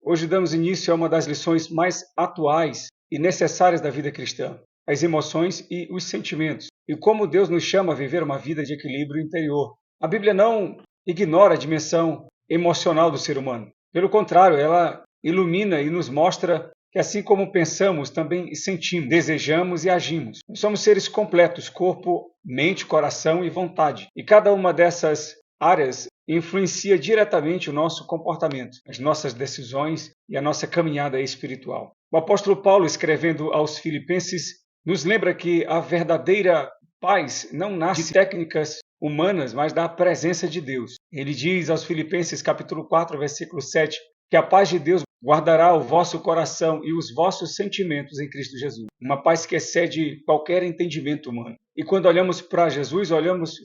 Hoje damos início a uma das lições mais atuais e necessárias da vida cristã, as emoções e os sentimentos, e como Deus nos chama a viver uma vida de equilíbrio interior. A Bíblia não ignora a dimensão emocional do ser humano. Pelo contrário, ela ilumina e nos mostra que assim como pensamos, também sentimos, desejamos e agimos. Nós somos seres completos, corpo, mente, coração e vontade. E cada uma dessas áreas influencia diretamente o nosso comportamento, as nossas decisões e a nossa caminhada espiritual. O apóstolo Paulo, escrevendo aos Filipenses, nos lembra que a verdadeira paz não nasce de técnicas humanas, mas da presença de Deus. Ele diz aos Filipenses, capítulo 4, versículo 7, que a paz de Deus guardará o vosso coração e os vossos sentimentos em Cristo Jesus. Uma paz que excede qualquer entendimento humano. E quando olhamos para Jesus,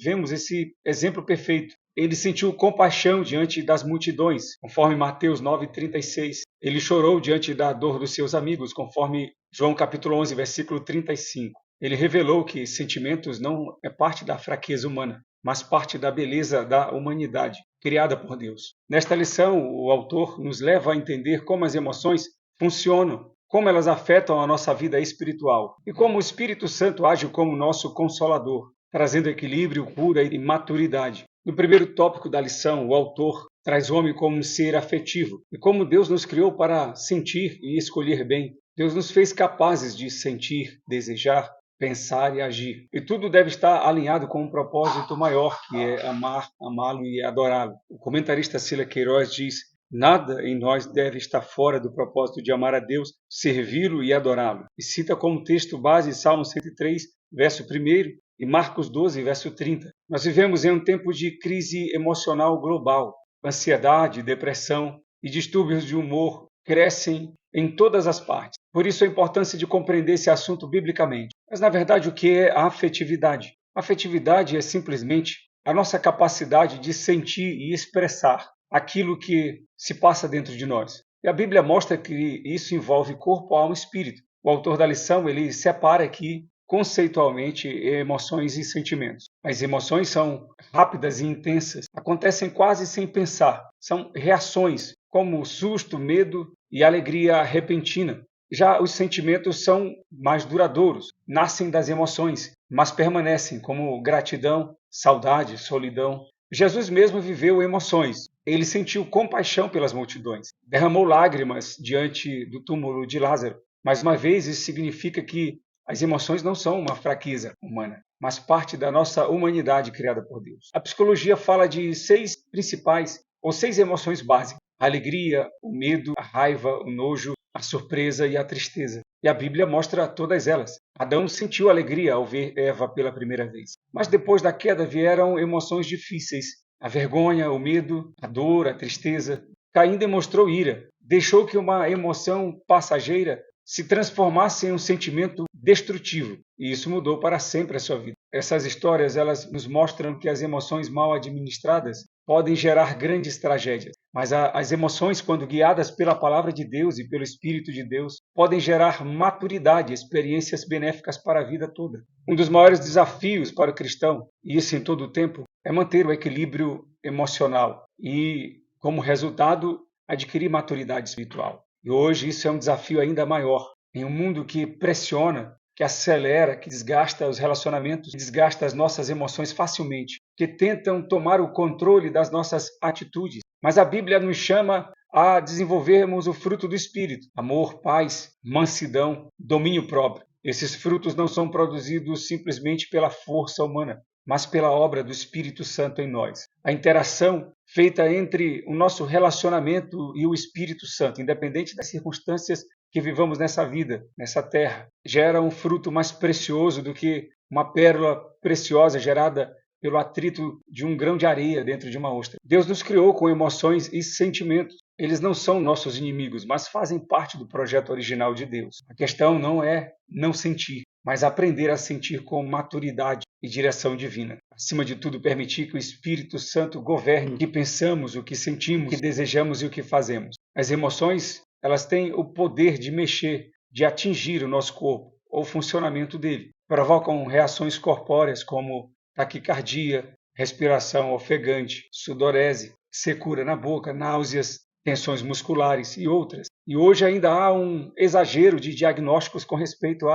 vemos esse exemplo perfeito. Ele sentiu compaixão diante das multidões, conforme Mateus 9:36. Ele chorou diante da dor dos seus amigos, conforme João capítulo 11, versículo 35. Ele revelou que sentimentos não é parte da fraqueza humana, mas parte da beleza da humanidade, criada por Deus. Nesta lição, o autor nos leva a entender como as emoções funcionam, como elas afetam a nossa vida espiritual e como o Espírito Santo age como nosso consolador, trazendo equilíbrio, cura e maturidade. No primeiro tópico da lição, o autor traz o homem como um ser afetivo e como Deus nos criou para sentir e escolher bem. Deus nos fez capazes de sentir, desejar, pensar e agir. E tudo deve estar alinhado com um propósito maior, que é amar, amá-lo e adorá-lo. O comentarista Sila Queiroz diz: nada em nós deve estar fora do propósito de amar a Deus, servi-lo e adorá-lo. E cita como texto base Salmo 103, verso 1 e Marcos 12, verso 30. Nós vivemos em um tempo de crise emocional global. Ansiedade, depressão e distúrbios de humor crescem em todas as partes. Por isso a importância de compreender esse assunto biblicamente. Mas, na verdade, o que é a afetividade? A afetividade é simplesmente a nossa capacidade de sentir e expressar aquilo que se passa dentro de nós. E a Bíblia mostra que isso envolve corpo, alma e espírito. O autor da lição, ele separa aqui conceitualmente emoções e sentimentos. As emoções são rápidas e intensas, acontecem quase sem pensar. São reações como susto, medo e alegria repentina. Já os sentimentos são mais duradouros, nascem das emoções, mas permanecem como gratidão, saudade, solidão. Jesus mesmo viveu emoções. Ele sentiu compaixão pelas multidões, derramou lágrimas diante do túmulo de Lázaro. Mais uma vez, isso significa que as emoções não são uma fraqueza humana, mas parte da nossa humanidade criada por Deus. A psicologia fala de 6 principais ou 6 emoções básicas: a alegria, o medo, a raiva, o nojo, a surpresa e a tristeza. E a Bíblia mostra todas elas. Adão sentiu alegria ao ver Eva pela primeira vez. Mas depois da queda vieram emoções difíceis: a vergonha, o medo, a dor, a tristeza. Caim demonstrou ira, deixou que uma emoção passageira se transformasse em um sentimento destrutivo. E isso mudou para sempre a sua vida. Essas histórias, elas nos mostram que as emoções mal administradas podem gerar grandes tragédias. Mas as emoções, quando guiadas pela palavra de Deus e pelo Espírito de Deus, podem gerar maturidade, experiências benéficas para a vida toda. Um dos maiores desafios para o cristão, e isso em todo o tempo, é manter o equilíbrio emocional e, como resultado, adquirir maturidade espiritual. E hoje isso é um desafio ainda maior. Em um mundo que pressiona, que acelera, que desgasta os relacionamentos, que desgasta as nossas emoções facilmente, que tentam tomar o controle das nossas atitudes. Mas a Bíblia nos chama a desenvolvermos o fruto do Espírito: amor, paz, mansidão, domínio próprio. Esses frutos não são produzidos simplesmente pela força humana, mas pela obra do Espírito Santo em nós. A interação feita entre o nosso relacionamento e o Espírito Santo, independente das circunstâncias que vivamos nessa vida, nessa terra, gera um fruto mais precioso do que uma pérola preciosa gerada pelo atrito de um grão de areia dentro de uma ostra. Deus nos criou com emoções e sentimentos. Eles não são nossos inimigos, mas fazem parte do projeto original de Deus. A questão não é não sentir, mas aprender a sentir com maturidade e direção divina. Acima de tudo, permitir que o Espírito Santo governe o que pensamos, o que sentimos, o que desejamos e o que fazemos. As emoções, elas têm o poder de mexer, de atingir o nosso corpo ou o funcionamento dele. Provocam reações corpóreas como taquicardia, respiração ofegante, sudorese, secura na boca, náuseas, tensões musculares e outras. E hoje ainda há um exagero de diagnósticos com respeito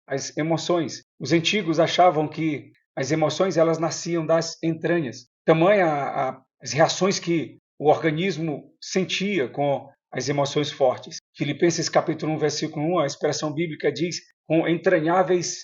às emoções. Os antigos achavam que as emoções elas nasciam das entranhas. Tamanha as reações que o organismo sentia com as emoções fortes. Filipenses capítulo 1, versículo 1, a expressão bíblica diz com entranháveis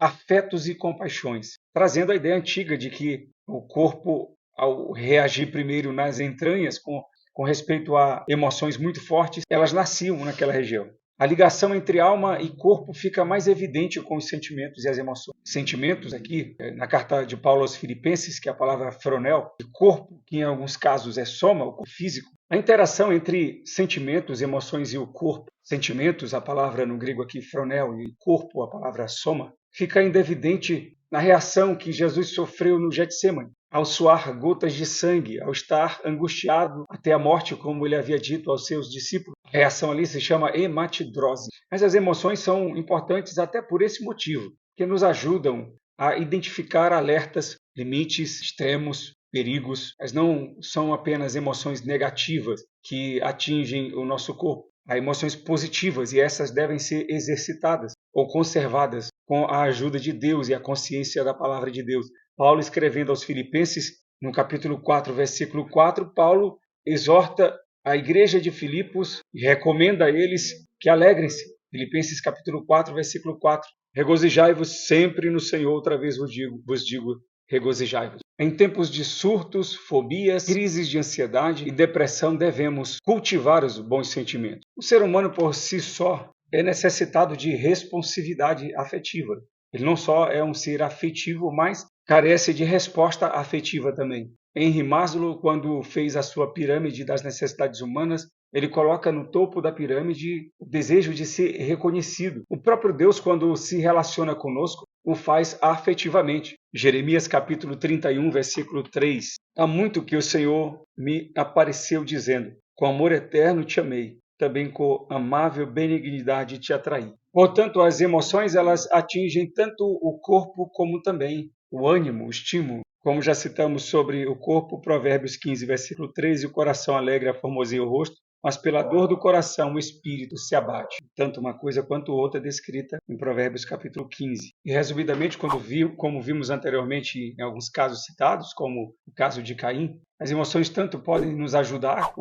afetos e compaixões, trazendo a ideia antiga de que o corpo, ao reagir primeiro nas entranhas com respeito a emoções muito fortes, elas nasciam naquela região. A ligação entre alma e corpo fica mais evidente com os sentimentos e as emoções. Sentimentos aqui, na carta de Paulo aos Filipenses, que é a palavra fronel, e corpo, que em alguns casos é soma, o corpo físico. A interação entre sentimentos, emoções e o corpo, sentimentos, a palavra no grego aqui fronel, e corpo, a palavra soma, fica ainda evidente na reação que Jesus sofreu no Getsemane, ao suar gotas de sangue, ao estar angustiado até a morte, como ele havia dito aos seus discípulos. A reação ali se chama hematidrose. Mas as emoções são importantes até por esse motivo, que nos ajudam a identificar alertas, limites extremos, perigos, mas não são apenas emoções negativas que atingem o nosso corpo. Há emoções positivas e essas devem ser exercitadas ou conservadas com a ajuda de Deus e a consciência da palavra de Deus. Paulo, escrevendo aos Filipenses, no capítulo 4, versículo 4, Paulo exorta a igreja de Filipos e recomenda a eles que alegrem-se. Filipenses capítulo 4, versículo 4. Regozijai-vos sempre no Senhor, outra vez vos digo, regozijai-vos. Em tempos de surtos, fobias, crises de ansiedade e depressão, devemos cultivar os bons sentimentos. O ser humano por si só é necessitado de responsividade afetiva. Ele não só é um ser afetivo, mas carece de resposta afetiva também. Henry Maslow, quando fez a sua pirâmide das necessidades humanas, ele coloca no topo da pirâmide o desejo de ser reconhecido. O próprio Deus, quando se relaciona conosco, o faz afetivamente. Jeremias capítulo 31, versículo 3. Há muito que o Senhor me apareceu dizendo, com amor eterno te amei, também com amável benignidade te atraí. Portanto, as emoções elas atingem tanto o corpo como também o ânimo, o estímulo. Como já citamos sobre o corpo, Provérbios 15, versículo 13, o coração alegre aformoseia o rosto, mas pela dor do coração o espírito se abate. Tanto uma coisa quanto outra é descrita em Provérbios capítulo 15. E resumidamente, como vimos anteriormente em alguns casos citados, como o caso de Caim, as emoções tanto podem nos ajudar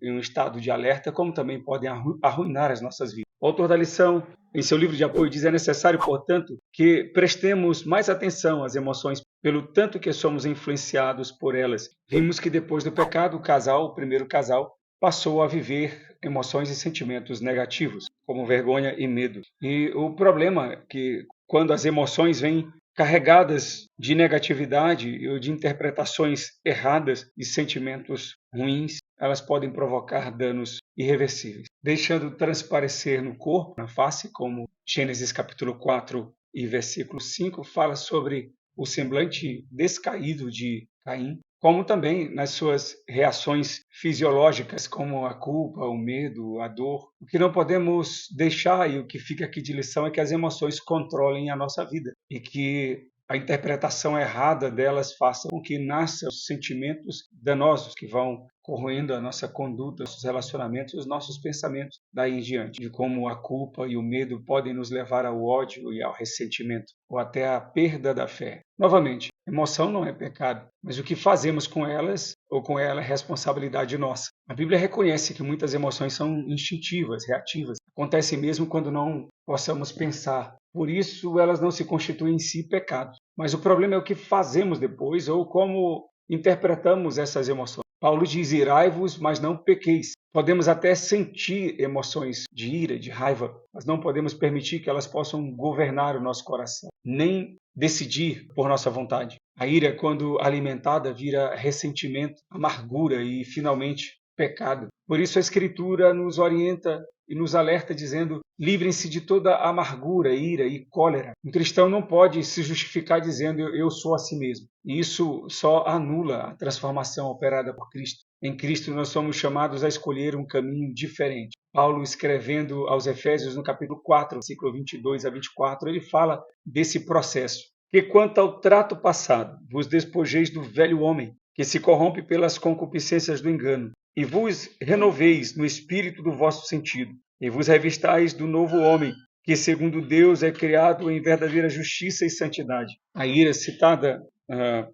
em um estado de alerta, como também podem arruinar as nossas vidas. O autor da lição, em seu livro de apoio, diz: é necessário, portanto, que prestemos mais atenção às emoções, pelo tanto que somos influenciados por elas. Vimos que depois do pecado, o primeiro casal, passou a viver emoções e sentimentos negativos, como vergonha e medo. E o problema é que quando as emoções vêm carregadas de negatividade ou de interpretações erradas e sentimentos ruins, elas podem provocar danos irreversíveis, deixando transparecer no corpo, na face, como Gênesis capítulo 4 e versículo 5 fala sobre o semblante descaído de Caim, como também nas suas reações fisiológicas, como a culpa, o medo, a dor. O que não podemos deixar, e o que fica aqui de lição, é que as emoções controlem a nossa vida e que a interpretação errada delas faça com que nasçam sentimentos danosos que vão corroendo a nossa conduta, os relacionamentos e os nossos pensamentos daí em diante, de como a culpa e o medo podem nos levar ao ódio e ao ressentimento, ou até à perda da fé. Novamente, emoção não é pecado, mas o que fazemos com elas ou com ela é responsabilidade nossa. A Bíblia reconhece que muitas emoções são instintivas, reativas, acontecem mesmo quando não possamos pensar. Por isso, elas não se constituem em si pecados. Mas o problema é o que fazemos depois ou como interpretamos essas emoções. Paulo diz: irai-vos, mas não pequeis. Podemos até sentir emoções de ira, de raiva, mas não podemos permitir que elas possam governar o nosso coração, nem decidir por nossa vontade. A ira, quando alimentada, vira ressentimento, amargura e, finalmente, pecado. Por isso a Escritura nos orienta e nos alerta dizendo: livrem-se de toda amargura, ira e cólera. Um cristão não pode se justificar dizendo eu sou a si mesmo. E isso só anula a transformação operada por Cristo. Em Cristo nós somos chamados a escolher um caminho diferente. Paulo, escrevendo aos Efésios no capítulo 4, versículo 22 a 24, ele fala desse processo. Que quanto ao trato passado, vos despojeis do velho homem, que se corrompe pelas concupiscências do engano, e vos renoveis no espírito do vosso sentido, e vos revistais do novo homem, que segundo Deus é criado em verdadeira justiça e santidade. A ira citada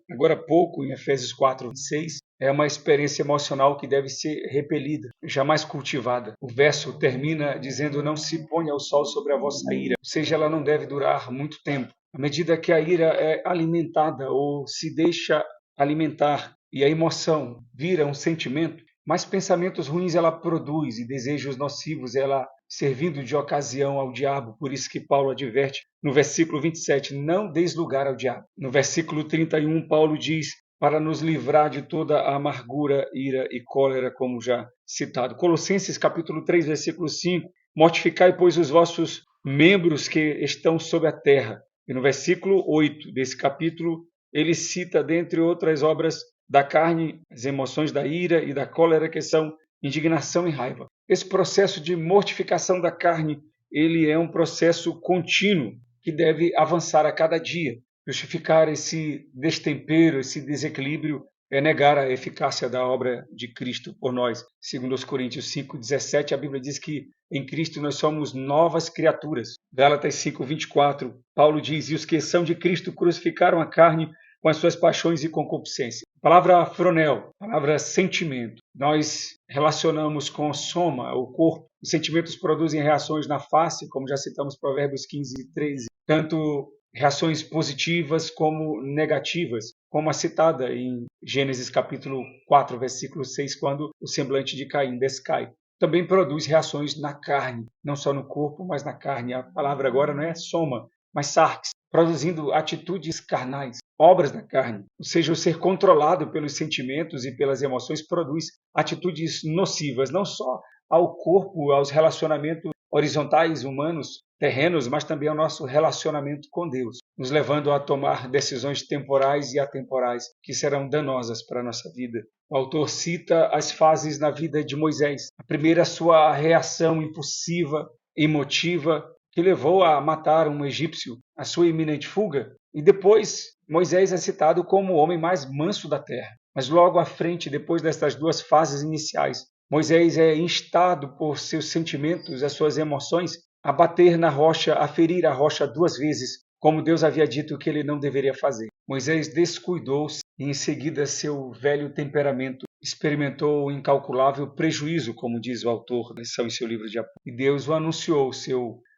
agora há pouco em Efésios 4:26 é uma experiência emocional que deve ser repelida, jamais cultivada. O verso termina dizendo: não se ponha o sol sobre a vossa ira, ou seja, ela não deve durar muito tempo. À medida que a ira é alimentada ou se deixa alimentar e a emoção vira um sentimento, mais pensamentos ruins ela produz e desejos nocivos ela servindo de ocasião ao diabo. Por isso que Paulo adverte no versículo 27, não deis lugar ao diabo. No versículo 31, Paulo diz para nos livrar de toda a amargura, ira e cólera, como já citado. Colossenses capítulo 3, versículo 5, mortificai, pois, os vossos membros que estão sobre a terra. E no versículo 8 desse capítulo, ele cita, dentre outras obras da carne, as emoções da ira e da cólera, que são indignação e raiva. Esse processo de mortificação da carne, ele é um processo contínuo que deve avançar a cada dia. Justificar esse destempero, esse desequilíbrio, é negar a eficácia da obra de Cristo por nós. Segundo os Coríntios 5:17, a Bíblia diz que em Cristo nós somos novas criaturas. Gálatas 5:24, Paulo diz: e os que são de Cristo crucificaram a carne com as suas paixões e concupiscência. A palavra fronel, a palavra sentimento. Nós relacionamos com soma, o corpo. Os sentimentos produzem reações na face, como já citamos Provérbios 15:13. Tanto reações positivas como negativas, como a citada em Gênesis capítulo 4, versículo 6, quando o semblante de Caim descai. Também produz reações na carne, não só no corpo, mas na carne. A palavra agora não é soma, mas sarx, produzindo atitudes carnais, obras da carne. Ou seja, o ser controlado pelos sentimentos e pelas emoções produz atitudes nocivas, não só ao corpo, aos relacionamentos horizontais, humanos, terrenos, mas também ao nosso relacionamento com Deus, nos levando a tomar decisões temporais e atemporais que serão danosas para a nossa vida. O autor cita as fases na vida de Moisés. A primeira, sua reação impulsiva, emotiva, que levou a matar um egípcio, a sua iminente fuga. E depois, Moisés é citado como o homem mais manso da terra. Mas logo à frente, depois destas duas fases iniciais, Moisés é instado por seus sentimentos, as suas emoções, a bater na rocha, a ferir a rocha 2 vezes, como Deus havia dito que ele não deveria fazer. Moisés descuidou-se e em seguida seu velho temperamento experimentou um incalculável prejuízo, como diz o autor da lição em seu livro de Apocalipse. E Deus o anunciou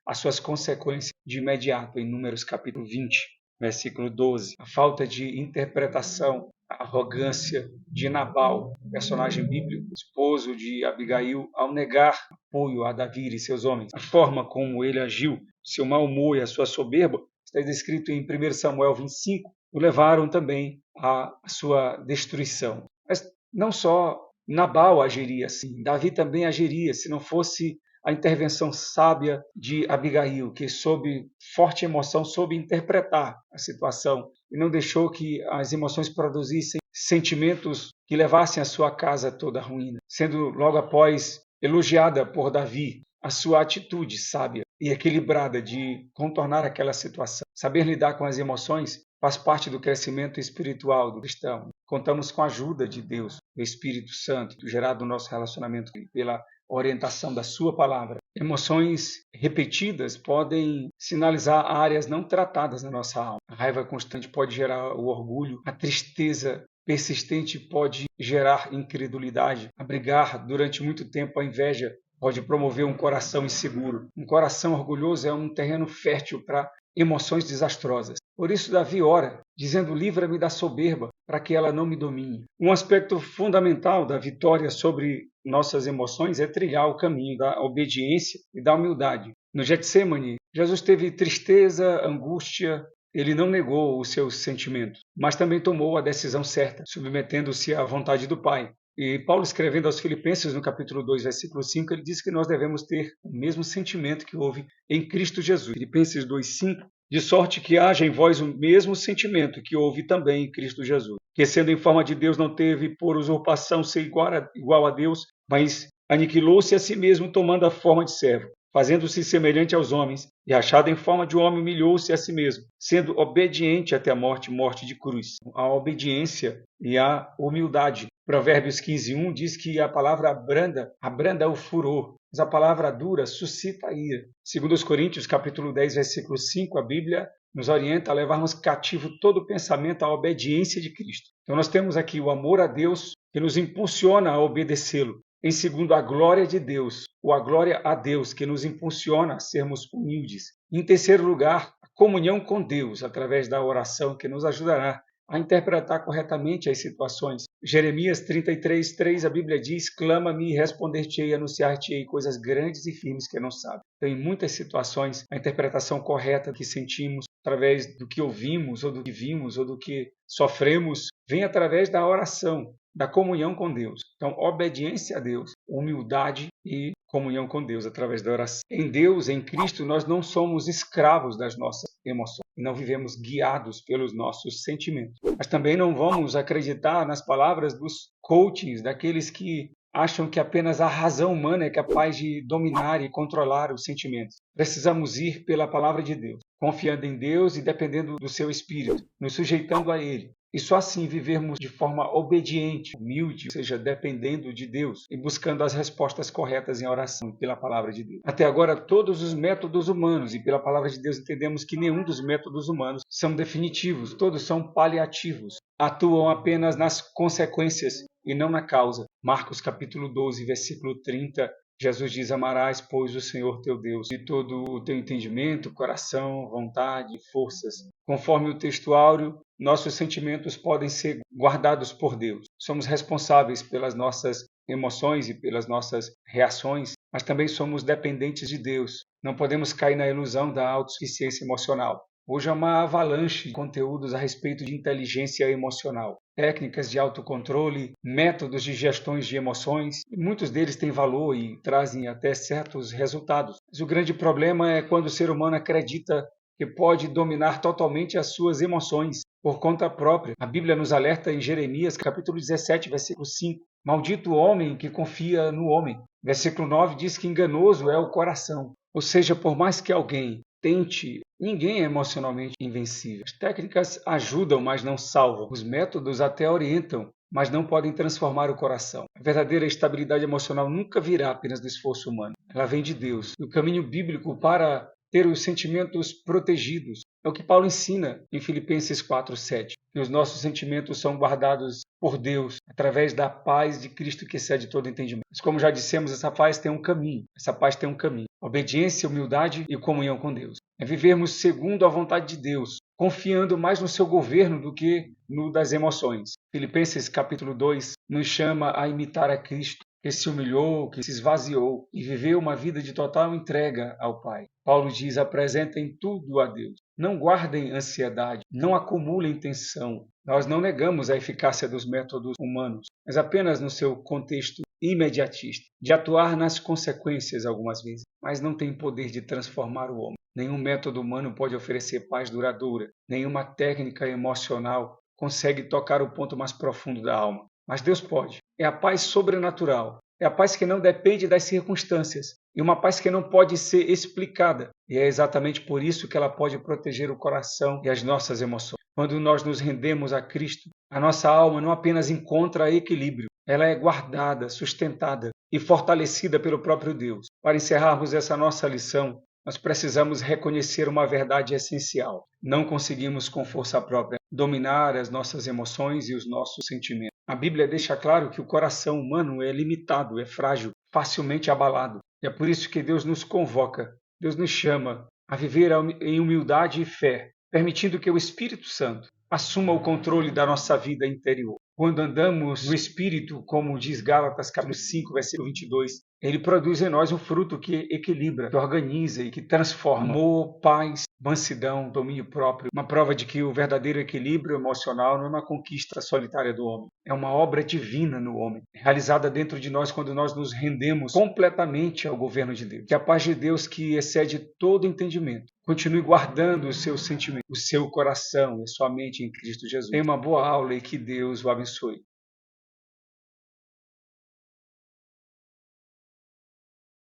as suas consequências de imediato em Números capítulo 20, versículo 12. A falta de interpretação, a arrogância de Nabal, personagem bíblico, esposo de Abigail, ao negar apoio a Davi e seus homens. A forma como ele agiu, seu mau humor e a sua soberba, está descrito em 1 Samuel 25, o levaram também à sua destruição. Mas não só Nabal agiria assim, Davi também agiria, se não fosse a intervenção sábia de Abigail, que sob forte emoção soube interpretar a situação e não deixou que as emoções produzissem sentimentos que levassem a sua casa toda à ruína. Sendo logo após elogiada por Davi a sua atitude sábia e equilibrada de contornar aquela situação. Saber lidar com as emoções faz parte do crescimento espiritual do cristão. Contamos com a ajuda de Deus, do Espírito Santo, gerado no nosso relacionamento pela orientação da sua palavra. Emoções repetidas podem sinalizar áreas não tratadas na nossa alma. A raiva constante pode gerar o orgulho, a tristeza persistente pode gerar incredulidade, abrigar durante muito tempo a inveja pode promover um coração inseguro. Um coração orgulhoso é um terreno fértil para emoções desastrosas. Por isso Davi ora, dizendo: livra-me da soberba, para que ela não me domine. Um aspecto fundamental da vitória sobre nossas emoções é trilhar o caminho da obediência e da humildade. No Getsemane, Jesus teve tristeza, angústia, ele não negou os seus sentimentos, mas também tomou a decisão certa, submetendo-se à vontade do Pai. E Paulo, escrevendo aos Filipenses, no capítulo 2, versículo 5, ele diz que nós devemos ter o mesmo sentimento que houve em Cristo Jesus. Filipenses 2:5, de sorte que haja em vós o mesmo sentimento que houve também em Cristo Jesus, que sendo em forma de Deus não teve por usurpação ser igual a Deus, mas aniquilou-se a si mesmo, tomando a forma de servo, fazendo-se semelhante aos homens, e achado em forma de homem, humilhou-se a si mesmo, sendo obediente até a morte, morte de cruz. A obediência e a humildade Provérbios 15:1 diz que a palavra abranda o furor, mas a palavra dura suscita a ira. Segundo os Coríntios, capítulo 10, versículo 5, a Bíblia nos orienta a levarmos cativo todo pensamento à obediência de Cristo. Então nós temos aqui o amor a Deus que nos impulsiona a obedecê-lo. Em segundo, a glória de Deus, ou a glória a Deus que nos impulsiona a sermos humildes. Em terceiro lugar, a comunhão com Deus através da oração que nos ajudará a interpretar corretamente as situações. Jeremias 33:3, a Bíblia diz: clama-me e responder-te-ei, anunciar-te-ei coisas grandes e firmes que não sabes. Então, em muitas situações, a interpretação correta que sentimos através do que ouvimos, ou do que vimos, ou do que sofremos, vem através da oração, da comunhão com Deus. Então, obediência a Deus, humildade e comunhão com Deus através da oração. Em Deus, em Cristo, nós não somos escravos das nossas emoções e não vivemos guiados pelos nossos sentimentos. Mas também não vamos acreditar nas palavras dos coachings, daqueles que acham que apenas a razão humana é capaz de dominar e controlar os sentimentos. Precisamos ir pela palavra de Deus, confiando em Deus e dependendo do seu Espírito, nos sujeitando a Ele. E só assim vivermos de forma obediente, humilde, ou seja, dependendo de Deus e buscando as respostas corretas em oração e pela palavra de Deus. Até agora, todos os métodos humanos, e pela palavra de Deus entendemos que nenhum dos métodos humanos são definitivos, todos são paliativos, atuam apenas nas consequências e não na causa. Marcos capítulo 12, versículo 30, Jesus diz: amarás, pois, o Senhor teu Deus de todo o teu entendimento, coração, vontade, forças. Conforme o texto áureo, nossos sentimentos podem ser guardados por Deus. Somos responsáveis pelas nossas emoções e pelas nossas reações, mas também somos dependentes de Deus. Não podemos cair na ilusão da autossuficiência emocional. Hoje há uma avalanche de conteúdos a respeito de inteligência emocional, técnicas de autocontrole, métodos de gestões de emoções, e muitos deles têm valor e trazem até certos resultados. Mas o grande problema é quando o ser humano acredita que pode dominar totalmente as suas emoções por conta própria. A Bíblia nos alerta em Jeremias, capítulo 17, versículo 5. Maldito o homem que confia no homem. Versículo 9 diz que enganoso é o coração. Ou seja, por mais que alguém tente, ninguém é emocionalmente invencível. As técnicas ajudam, mas não salvam. Os métodos até orientam, mas não podem transformar o coração. A verdadeira estabilidade emocional nunca virá apenas do esforço humano. Ela vem de Deus. O caminho bíblico para ter os sentimentos protegidos é o que Paulo ensina em Filipenses 4:7, que os nossos sentimentos são guardados por Deus através da paz de Cristo que excede todo entendimento. Mas como já dissemos, essa paz tem um caminho. Obediência, humildade e comunhão com Deus. É vivermos segundo a vontade de Deus, confiando mais no seu governo do que no das emoções. Filipenses capítulo 2 nos chama a imitar a Cristo, que se humilhou, que se esvaziou e viveu uma vida de total entrega ao Pai. Paulo diz: apresentem tudo a Deus. Não guardem ansiedade, não acumulem tensão. Nós não negamos a eficácia dos métodos humanos, mas apenas no seu contexto imediatista, de atuar nas consequências algumas vezes, mas não tem poder de transformar o homem. Nenhum método humano pode oferecer paz duradoura, nenhuma técnica emocional consegue tocar o ponto mais profundo da alma. Mas Deus pode. É a paz sobrenatural. É a paz que não depende das circunstâncias. E uma paz que não pode ser explicada. E é exatamente por isso que ela pode proteger o coração e as nossas emoções. Quando nós nos rendemos a Cristo, a nossa alma não apenas encontra equilíbrio, ela é guardada, sustentada e fortalecida pelo próprio Deus. Para encerrarmos essa nossa lição, nós precisamos reconhecer uma verdade essencial. Não conseguimos com força própria dominar as nossas emoções e os nossos sentimentos. A Bíblia deixa claro que o coração humano é limitado, é frágil, facilmente abalado. E é por isso que Deus nos convoca, Deus nos chama a viver em humildade e fé, permitindo que o Espírito Santo assuma o controle da nossa vida interior. Quando andamos no Espírito, como diz Gálatas capítulo 5, versículo 22, ele produz em nós um fruto que equilibra, que organiza e que transforma. Amor, paz, mansidão, domínio próprio. Uma prova de que o verdadeiro equilíbrio emocional não é uma conquista solitária do homem. É uma obra divina no homem, realizada dentro de nós quando nós nos rendemos completamente ao governo de Deus. Que a paz de Deus, que excede todo entendimento, continue guardando os seus sentimentos, o seu coração e sua mente em Cristo Jesus. Tenha uma boa aula e que Deus o abençoe.